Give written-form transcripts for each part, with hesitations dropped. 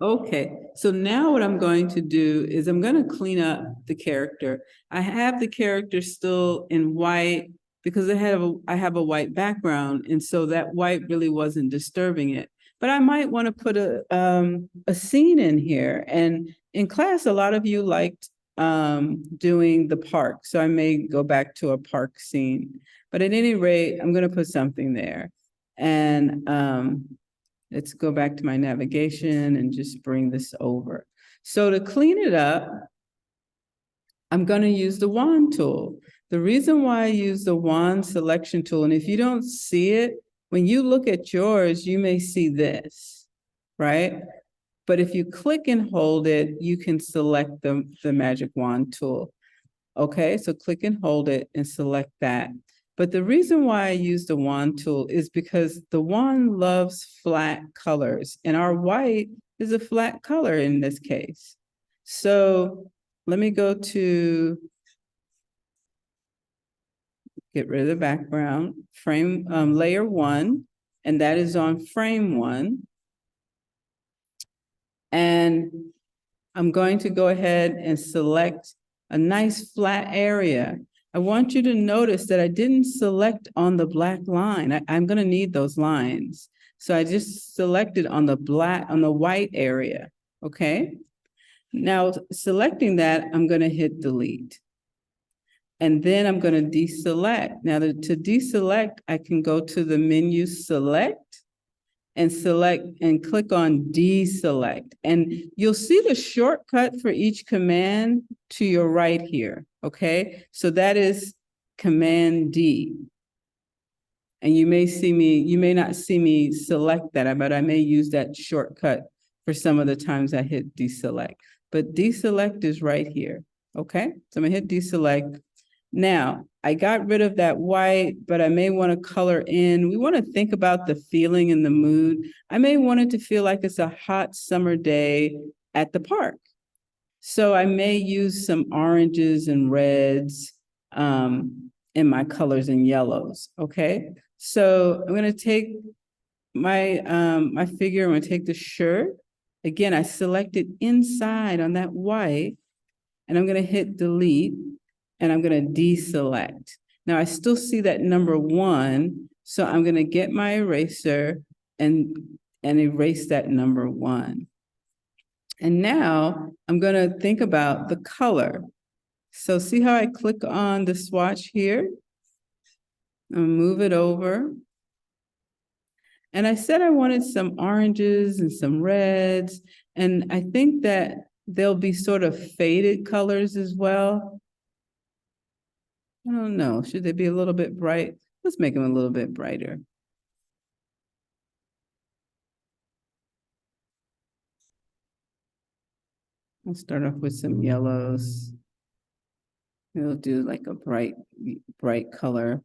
Okay, so now what I'm going to do is I'm going to clean up the character. I have the character still in white because I have a white background, and so that white really wasn't disturbing it. But I might want to put a scene in here. And in class, a lot of you liked doing the park, so I may go back to a park scene. But at any rate, I'm going to put something there. And let's go back to my navigation and just bring this over. So to clean it up, I'm going to use the wand tool. The reason why I use the wand selection tool, and if you don't see it, when you look at yours, you may see this, right? But if you click and hold it, you can select the magic wand tool. Okay, so click and hold it and select that. But the reason why I use the wand tool is because the wand loves flat colors, and our white is a flat color in this case. So let me go to get rid of the background, frame layer 1, and that is on frame 1. And I'm going to go ahead and select a nice flat area. I want you to notice that I didn't select on the black line. I'm going to need those lines. So I just selected on the white area. Okay. Now selecting that, I'm going to hit delete. And then I'm going to deselect. Now to deselect, I can go to the menu select and select and click on deselect. And you'll see the shortcut for each command to your right here, okay? So that is Command D. And you may not see me select that, but I may use that shortcut for some of the times I hit deselect. But deselect is right here, okay? So I'm gonna hit deselect. Now, I got rid of that white, but I may want to color in. We want to think about the feeling and the mood. I may want it to feel like it's a hot summer day at the park. So I may use some oranges and reds in my colors and yellows, okay? So I'm going to take my my figure, I'm going to take the shirt. Again, I selected inside on that white, and I'm going to hit delete. And I'm going to deselect. Now I still see that number 1, so I'm going to get my eraser and erase that number 1. And now I'm going to think about the color. So see how I click on the swatch here? I'll move it over. And I said I wanted some oranges and some reds, and I think that there'll be sort of faded colors as well. I don't know. Should they be a little bit bright? Let's make them a little bit brighter. I'll start off with some yellows. We'll do like a bright color.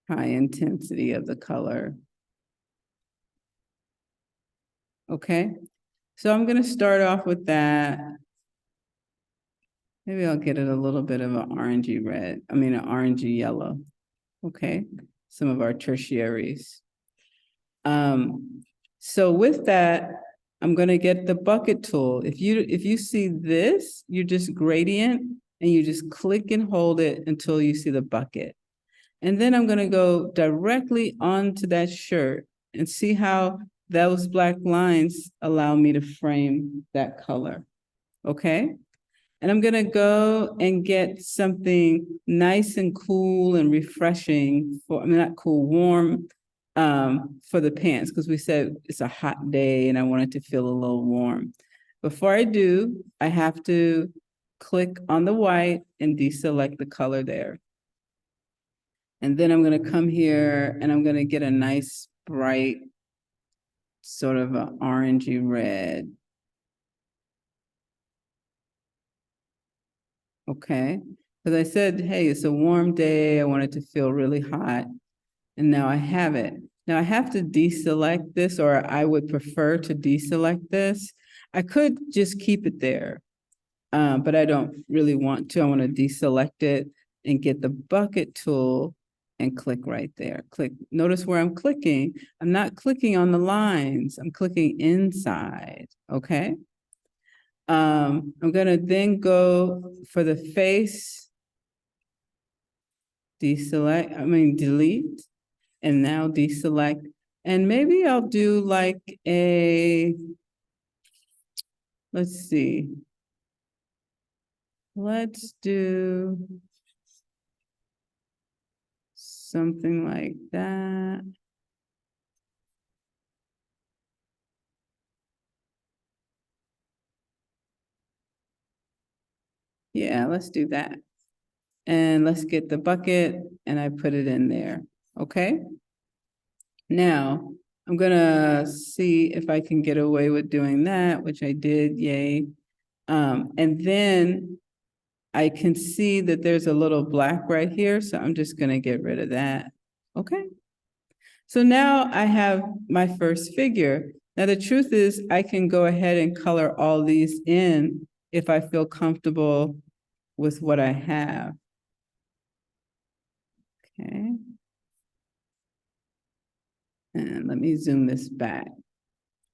High intensity of the color. Okay. So I'm going to start off with that. Maybe I'll get it a little bit of an orangey red. I mean, an orangey yellow. Okay. Some of our tertiaries. So with that, I'm going to get the bucket tool. If you see this, you just gradient and you just click and hold it until you see the bucket. And then I'm going to go directly onto that shirt and see how those black lines allow me to frame that color. Okay. And I'm going to go and get something nice and cool and refreshing not cool, warm for the pants, because we said it's a hot day and I want it to feel a little warm. Before I do, I have to click on the white and deselect the color there. And then I'm going to come here and I'm going to get a nice bright sort of an orangey red. Okay. Because I said, hey, it's a warm day. I want it to feel really hot. And now I have it. Now I have to deselect this, or I would prefer to deselect this. I could just keep it there, but I don't really want to. I want to deselect it and get the bucket tool and click right there. Click. Notice where I'm clicking. I'm not clicking on the lines. I'm clicking inside, okay? I'm gonna then go for the face, delete, and now deselect. And maybe I'll do like let's see. Let's do something like that. Yeah, let's do that. And let's get the bucket and I put it in there, okay? Now, I'm gonna see if I can get away with doing that, which I did, yay. And then I can see that there's a little black right here, so I'm just gonna get rid of that, okay? So now I have my first figure. Now the truth is I can go ahead and color all these in if I feel comfortable with what I have. Okay. And let me zoom this back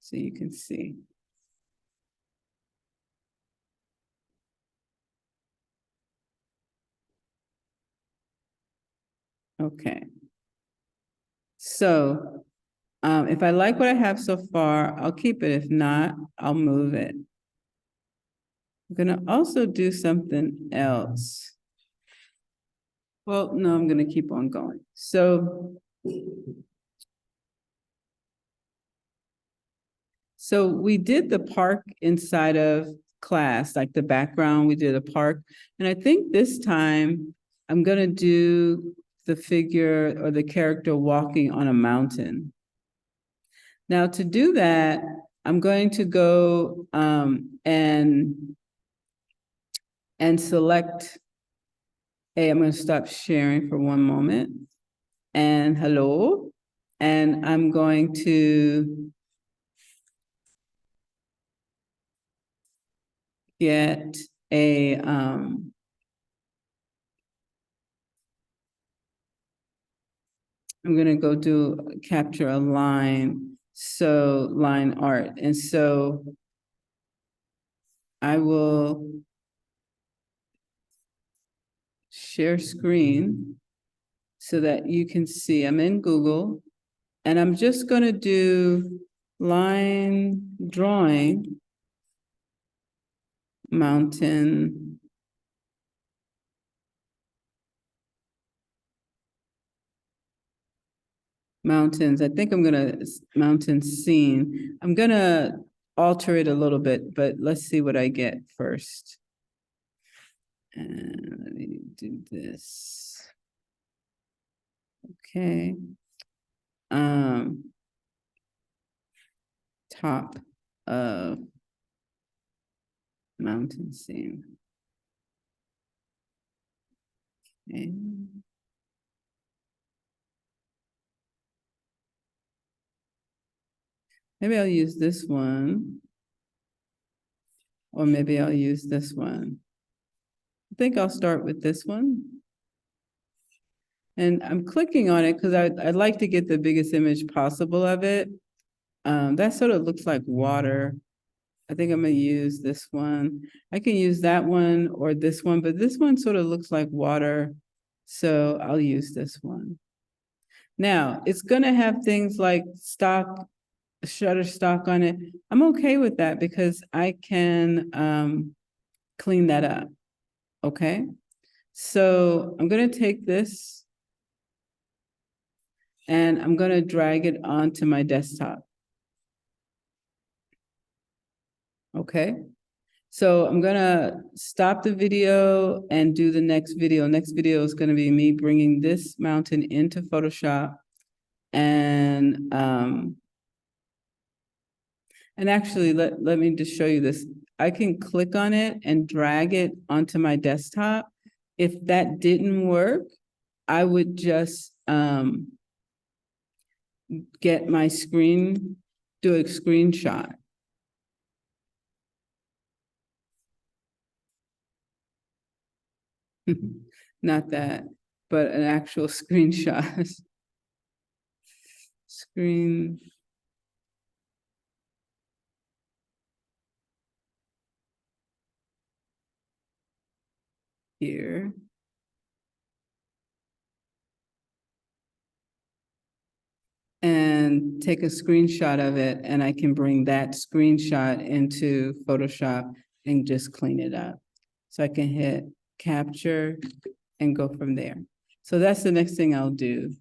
so you can see. Okay. So if I like what I have so far, I'll keep it. If not, I'll move it. I'm gonna also do something else. Well, no, I'm gonna keep on going. So we did the park inside of class, like the background, we did a park. And I think this time I'm gonna do the figure or the character walking on a mountain. Now to do that, I'm going to go and select I'm going to stop sharing for one moment. And hello. And I'm going to get I'm going to go do capture a line. So line art. And so I will share screen so that you can see. I'm in Google and I'm just going to do line drawing mountain mountains. I think I'm gonna mountain scene. I'm gonna alter it a little bit, but let's see what I get first. And let me do this. Okay. Top of mountain scene. Okay. Maybe I'll use this one. Or maybe I'll use this one. I think I'll start with this one. And I'm clicking on it because I'd like to get the biggest image possible of it. That sort of looks like water. I think I'm gonna use this one. I can use that one or this one, but this one sort of looks like water. So I'll use this one. Now, it's gonna have things like stock, Shutterstock on it. I'm okay with that because I can clean that up, okay? So I'm gonna take this and I'm gonna drag it onto my desktop. Okay, so I'm gonna stop the video and do the next video. Next video is gonna be me bringing this mountain into Photoshop and actually let me just show you this. I can click on it and drag it onto my desktop. If that didn't work, I would just get my screen, do a screenshot. Not that. but an actual screenshot. Screen. Here. And take a screenshot of it, and I can bring that screenshot into Photoshop and just clean it up. So I can hit capture and go from there. So that's the next thing I'll do.